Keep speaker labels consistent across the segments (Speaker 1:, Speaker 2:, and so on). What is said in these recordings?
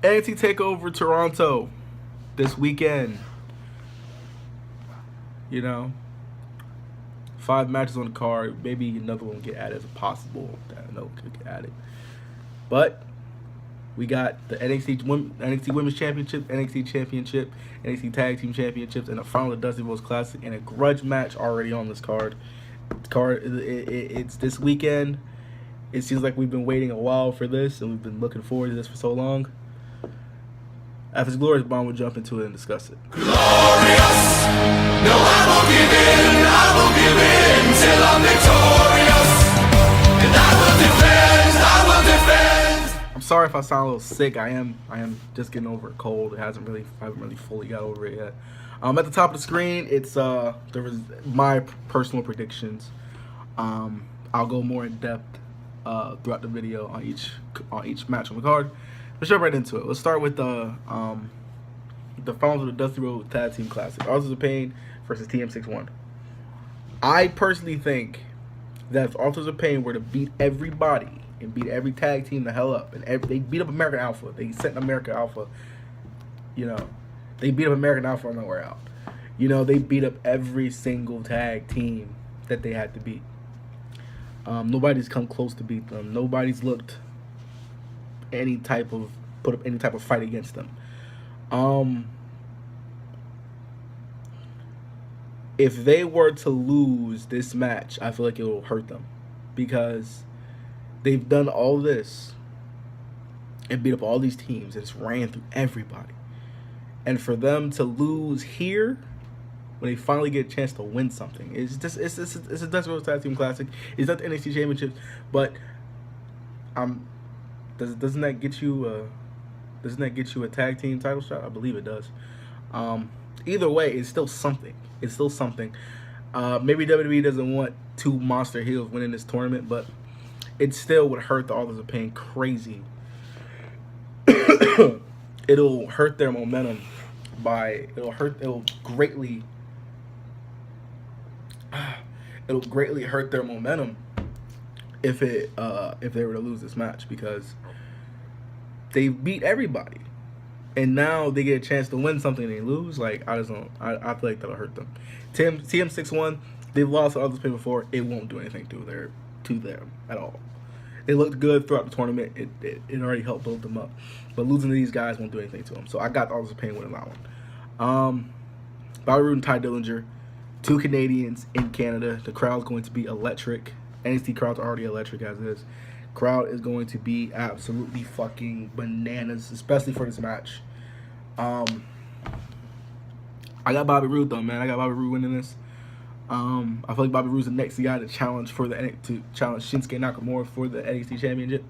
Speaker 1: NXT Takeover Toronto this weekend. You know, 5 matches on the card. Maybe another one get added as a possible. I know could get added. But we got the NXT Women's Championship, NXT Championship, NXT Tag Team Championships, and a final of Dusty Rhodes Classic, and a grudge match already on this card. It's this weekend. It seems like we've been waiting a while for this, and we've been looking forward to this for so long. After this glorious bomb, we'll jump into it and discuss it.
Speaker 2: Glorious! No, I won't give in till I'm victorious. And I will defend.
Speaker 1: I'm sorry if I sound a little sick. I am just getting over a cold. I haven't really fully got over it yet. At the top of the screen, it's there was my personal predictions. I'll go more in depth throughout the video on each match on the card. Let's jump right into it. Let's start with the finals of the Dusty Rhodes Tag Team Classic. Authors of Pain versus TM61. I personally think that if Authors of Pain were to beat everybody and beat every tag team the hell up, and they beat up American Alpha, they sent American Alpha, they beat up American Alpha on their way out. They beat up every single tag team that they had to beat. Nobody's come close to beat them. Nobody's looked put up any type of fight against them. If they were to lose this match, I feel like it will hurt them, because they've done all this and beat up all these teams and it's ran through everybody. And for them to lose here when they finally get a chance to win something, it's a Dusty Rhodes Tag Team Classic. It's not the NXT Championship, but doesn't that get you a tag team title shot? I believe it does. Either way, it's still something. Maybe WWE doesn't want 2 monster heels winning this tournament, but it still would hurt the Authors of Pain crazy. It'll hurt their momentum it'll greatly hurt their momentum if they were to lose this match, because they beat everybody and now they get a chance to win something and they lose. I feel like that'll hurt them. TM61, they've lost to Authors of Pain before. It won't do anything to them at all. They looked good throughout the tournament. It already helped build them up, but losing to these guys won't do anything to them. So I got the Authors of Pain winning that one. Bobby Roode and Ty Dillinger, 2 Canadians in Canada. The crowd's going to be electric. NXT crowd's already electric as is. Crowd is going to be absolutely fucking bananas, especially for this match. I got Bobby Roode though, man. I got Bobby Roode winning this. I feel like Bobby Roode's the next guy to challenge Shinsuke Nakamura for the NXT Championship.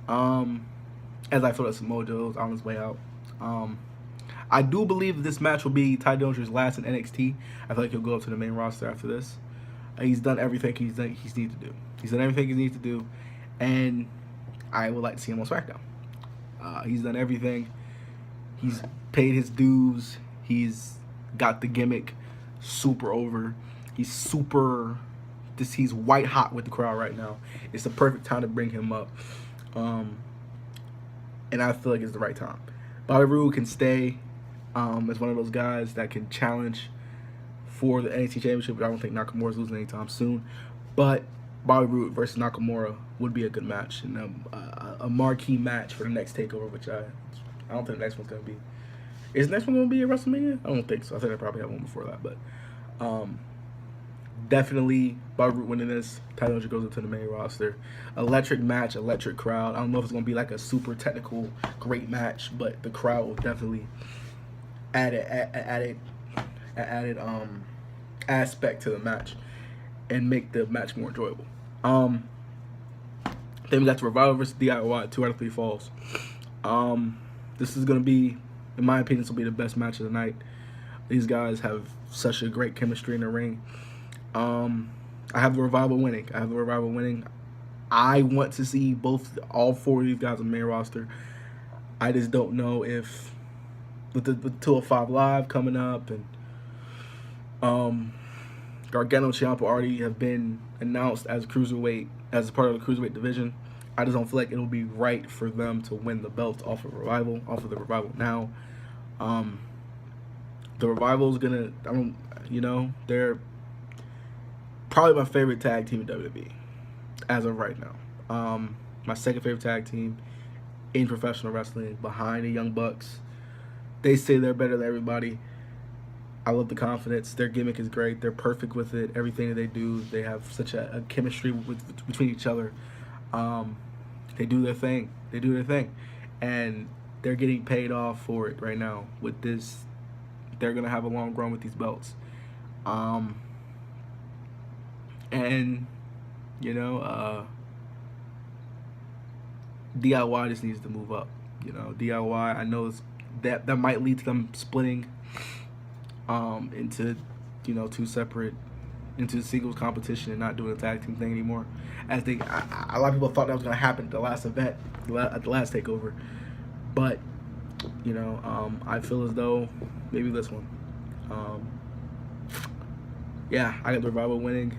Speaker 1: As I feel that Samoa Joe's on his way out. I do believe that this match will be Ty Dillinger's last in NXT. I feel like he'll go up to the main roster after this. He's done everything he needs to do. He's done everything he needs to do, and I would like to see him on SmackDown. He's done everything. He's paid his dues. He's got the gimmick super over. He's white hot with the crowd right now. It's the perfect time to bring him up. And I feel like it's the right time. Bobby Roode can stay as one of those guys that can challenge for the NXT Championship, but I don't think Nakamura's losing anytime soon. But Bobby Roode versus Nakamura would be a good match, and a marquee match for the next Takeover, which I don't think the next one's going to be. Is the next one going to be at WrestleMania? I don't think so. I think they probably have one before that, but definitely Bobby Roode winning this. Ty Dillinger goes up to the main roster. Electric match, electric crowd. I don't know if it's going to be like a super technical, great match, but the crowd will definitely add added aspect to the match and make the match more enjoyable. Then we got the Revival versus DIY, 2 out of 3 falls. This is going to be, in my opinion, this will be the best match of the night. These guys have such a great chemistry in the ring. I have the Revival winning. I want to see all 4 of these guys on the main roster. I just don't know if with the 205 Live coming up and Gargano and Ciampa already have been announced as cruiserweight, as a part of the cruiserweight division. I just don't feel like it'll be right for them to win the belt off of the Revival now. Um, the Revival's gonna, they're probably my favorite tag team in WWE as of right now. My second favorite tag team in professional wrestling, behind the Young Bucks. They say they're better than everybody. I love the confidence. Their gimmick is great. They're perfect with it. Everything that they do, they have such a chemistry between each other. They do their thing. And they're getting paid off for it right now. With this, they're gonna have a long run with these belts. And DIY just needs to move up. DIY. I know that might lead to them splitting into into singles competition and not doing a tag team thing anymore. As a lot of people thought that was going to happen at the last event, at the last Takeover, but I feel as though maybe this one. Yeah, I got the Revival winning.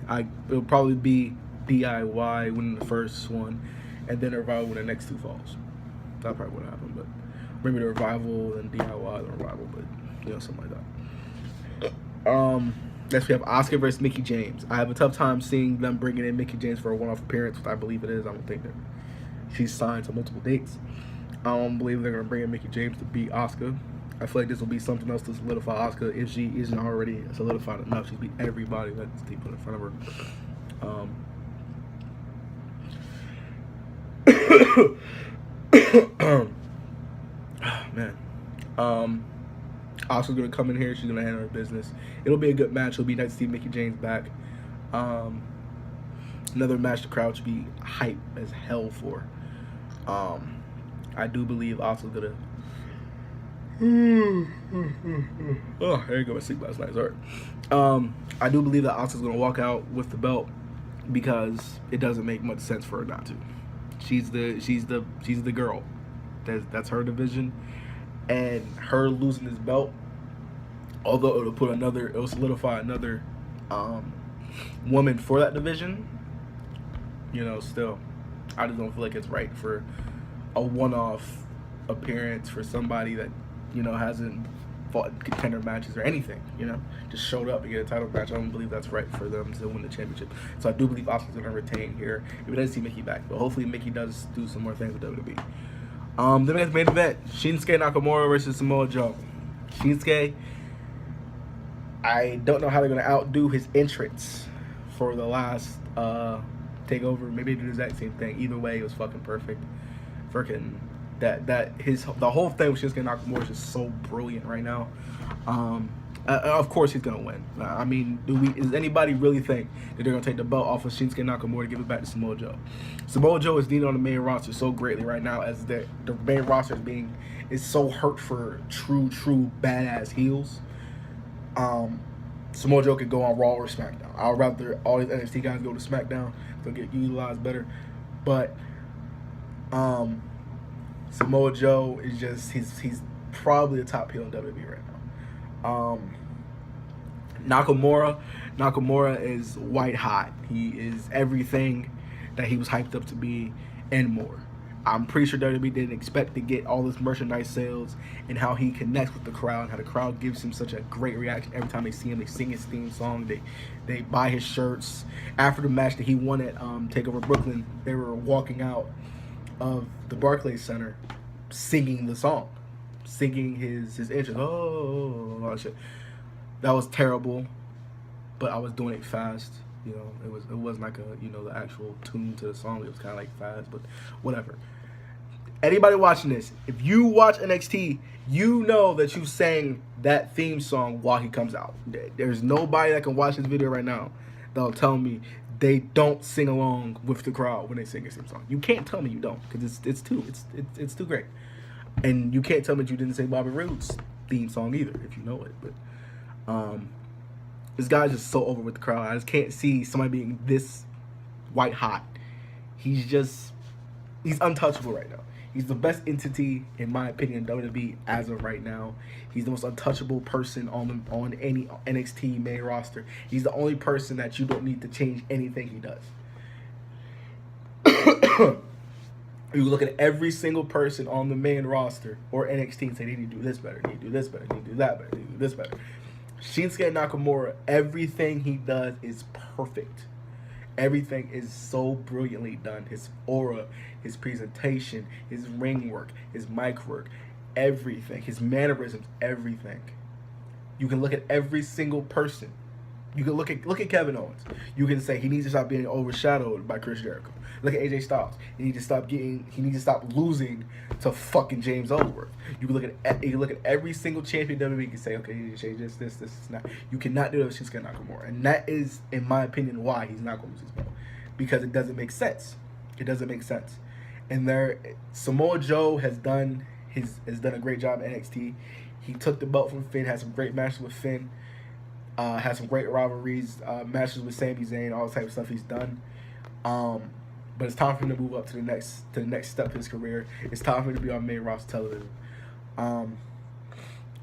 Speaker 1: It'll probably be DIY winning the first one, and then the Revival win the next two falls. That probably would happen, but maybe the Revival and DIY the Revival, but something like that. Next we have Asuka versus Mickie James. I have a tough time seeing them bringing in Mickie James for a one-off appearance, which I believe it is. I don't think that she's signed to multiple dates. I don't believe they're going to bring in Mickie James to beat Asuka. I feel like this will be something else to solidify Asuka if she isn't already solidified enough. She's beat everybody that's they put in front of her. Man. Asuka's going to come in here. She's going to handle her business. It'll be a good match. It'll be nice to see Mickie James back. Another match the crowd should be hype as hell for. I do believe Asuka's going to... Oh, there you go. I sleep last night. Sorry. I do believe that Asuka's going to walk out with the belt because it doesn't make much sense for her not to. She's the girl. That's her division. And her losing this belt, although it'll solidify another woman for that division, still, I just don't feel like it's right for a one-off appearance for somebody that hasn't fought contender matches or anything. Just showed up to get a title match. I don't believe that's right for them to win the championship. So I do believe Asuka's going to retain here. If it doesn't see Mickie back, but hopefully Mickie does do some more things with WWE. Then we have the main event: Shinsuke Nakamura versus Samoa Joe. Shinsuke, I don't know how they're going to outdo his entrance for the last Takeover. Maybe they do the exact same thing. Either way, it was fucking perfect. Freaking the whole thing with Shinsuke Nakamura is just so brilliant right now. Of course he's gonna win. I mean, does anybody really think that they're gonna take the belt off of Shinsuke Nakamura to give it back to Samoa Joe? Samoa Joe is needed on the main roster so greatly right now, as the main roster is so hurt for true badass heels. Samoa Joe could go on Raw or SmackDown. I'd rather all these NXT guys go to SmackDown. They'll get utilized better. But Samoa Joe is just he's probably the top heel in WWE right now. Nakamura is white hot. He is everything that he was hyped up to be and more. I'm pretty sure WWE didn't expect to get all this merchandise sales and how he connects with the crowd, how the crowd gives him such a great reaction every time they see him. They sing his theme song. They buy his shirts. After the match that he won at Takeover Brooklyn, they were walking out of the Barclays Center singing the song, singing his entrance. Oh, all that shit. That was terrible, but I was doing it fast. It wasn't like the actual tune to the song. It was kind of like fast, but whatever. Anybody watching this, if you watch NXT, you know that you sang that theme song while he comes out. There's nobody that can watch this video right now that'll tell me they don't sing along with the crowd when they sing his theme song. You can't tell me you don't, because it's too great. And you can't tell me that you didn't sing Bobby Roode's theme song either, if you know it. But this guy's just so over with the crowd. I just can't see somebody being this white hot. He's untouchable right now. He's the best entity, in my opinion, in WWE as of right now. He's the most untouchable person on any NXT main roster. He's the only person that you don't need to change anything he does. You look at every single person on the main roster or NXT and say they need to do this better, they need to do this better, they need to do that better, they need to do this better. Shinsuke Nakamura, everything he does is perfect. Everything is so brilliantly done. His aura, his presentation, his ring work, his mic work, everything, his mannerisms, everything. You can look at every single person. You can look at Kevin Owens. You can say he needs to stop being overshadowed by Chris Jericho. Look at AJ Styles. He needs to stop losing to fucking James Ellsworth. You can look at every single champion WWE and say, okay, you need to change this, not. You cannot do that with Shinsuke Nakamura. And that is, in my opinion, why he's not going to lose his belt. Because it doesn't make sense. It doesn't make sense. And Samoa Joe has done a great job at NXT. He took the belt from Finn, had some great matches with Finn. Had some great rivalries, matches with Sami Zayn, all the type of stuff he's done. But it's time for him to move up to the next step of his career. It's time for him to be on main roster television.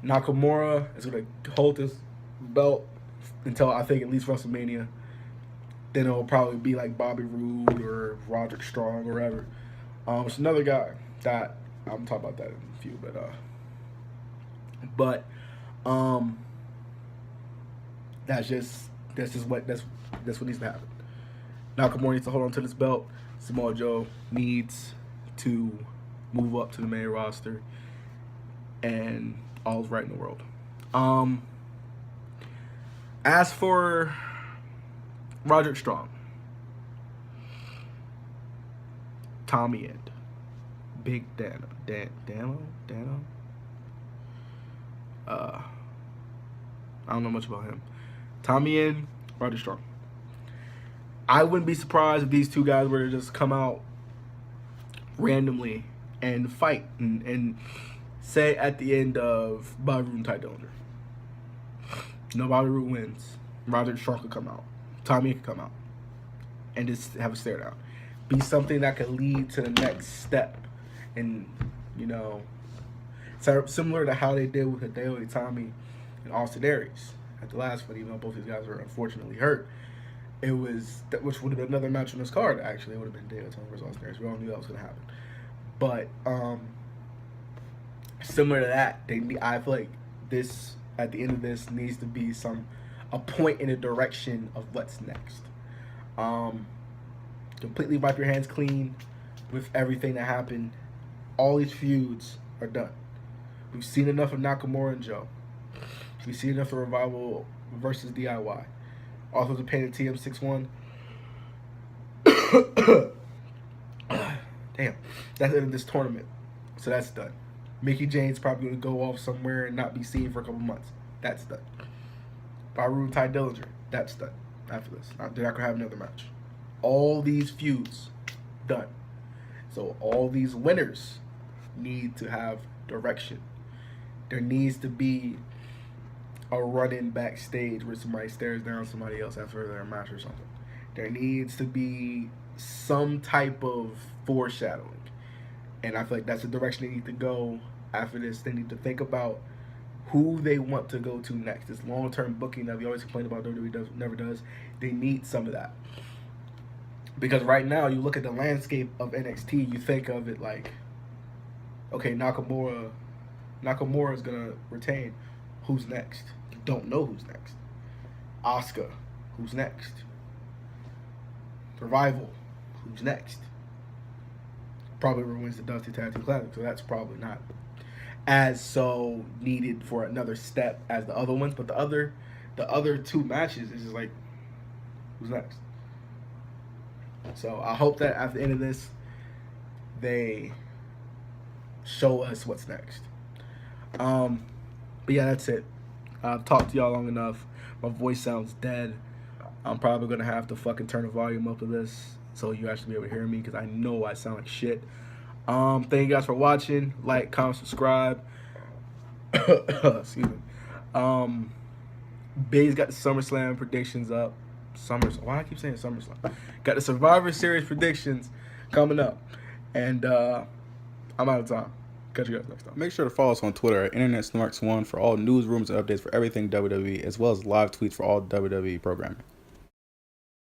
Speaker 1: Nakamura is going to hold this belt until I think at least WrestleMania. Then it'll probably be like Bobby Roode or Roderick Strong or whatever. It's another guy that I'm talking about that in a few, but that's what needs to happen. Nakamura needs to hold on to this belt. Samoa Joe needs to move up to the main roster, and all's right in the world. As for Roderick Strong, Tommy End, Big Dano. I don't know much about him. Tommy End, Roderick Strong. I wouldn't be surprised if these two guys were to just come out randomly and fight and say at the end of Bobby Roode and Ty Dillinger. Bobby Roode wins. Roderick Strong could come out. Tommy could come out and just have a stare down. Be something that could lead to the next step. And, similar to how they did with Hideo Itami and Austin Aries at the last one, even though both these guys were unfortunately hurt. It was which would have been another match on this card. Actually, it would have been Hideo Itami versus Austin Aries. We all knew that was going to happen. But similar to that, I feel like this at the end of this needs to be a point in the direction of what's next. Completely wipe your hands clean with everything that happened. All these feuds are done. We've seen enough of Nakamura and Joe. We've seen enough of Revival versus DIY. Authors of Pain and TM61. Damn. That's the end of this tournament. So that's done. Mickie James probably going to go off somewhere and not be seen for a couple months. That's done. Bobby Roode and Ty Dillinger. That's done. After this. They're not going to have another match. All these feuds done. So all these winners need to have direction. There needs to be a run-in backstage where somebody stares down somebody else after their match or something. There needs to be some type of foreshadowing. And I feel like that's the direction they need to go after this. They need to think about who they want to go to next. This long-term booking that we always complain about WWE never does. They need some of that. Because right now, you look at the landscape of NXT, you think of it like, okay, Nakamura is going to retain. Who's next? You don't know who's next. Asuka, who's next? Revival, who's next? Probably wins the Dusty Tag Team Classic, so that's probably not as so needed for another step as the other ones. But the other two matches is just like, who's next? So I hope that at the end of this, they show us what's next. But yeah, that's it. I've talked to y'all long enough. My voice sounds dead. I'm probably going to have to fucking turn the volume up of this so you actually be able to hear me, because I know I sound like shit. Thank you guys for watching. Like, comment, subscribe. Excuse me. Big's got the SummerSlam predictions up. Why do I keep saying SummerSlam? Got the Survivor Series predictions coming up. And I'm out of time. Catch you guys next time.
Speaker 3: Make sure to follow us on Twitter at InternetSmarks1 for all news, rumors, and updates for everything WWE, as well as live tweets for all WWE programming.